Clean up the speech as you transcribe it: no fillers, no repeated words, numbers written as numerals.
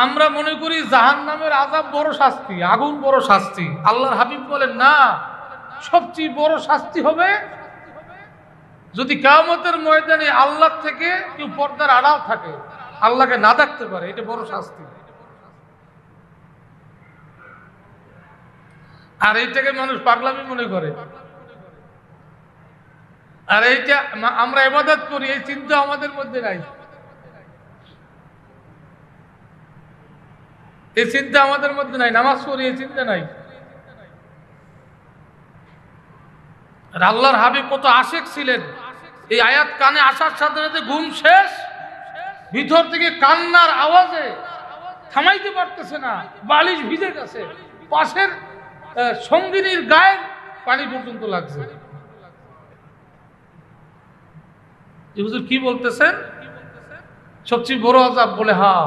আমরা মনে করি জাহান্নামের আযাব বড় শাস্তি, আগুন বড় শাস্তি। আল্লাহর হাবিব বলেন না, সবচেয়ে বড় শাস্তি হবে যদি কিয়ামতের ময়দানে আল্লাহ থেকে কেউ পর্দার আড়াল থাকে, আল্লাহকে না দেখতে পারে, এটা বড় শাস্তি। আর এইটাকে মানুষ পাগলামি মনে করে। আর এইটা আমরা ইবাদত করি, এই চিন্তা আমাদের মধ্যে নাই। এই চিন্তা আমাদের মধ্যে নাই। নামাজ পড়ি, এই চিন্তা নাই। আর আল্লাহর হাবিব কত আশিক ছিলেন, এই আয়াত কানে আসার সাথে সাথে ঘুম শেষ, ভিতর থেকে কান্নার আওয়াজে থামাইতে পারতেছে না, বালিশ ভিজে গেছে, পাশের সঙ্গিনীর গায়ে পানি পর্যন্ত লাগছে। হুজুর কি বলতেছেন? সবচেয়ে বড় আযাব? বলে হ্যাঁ।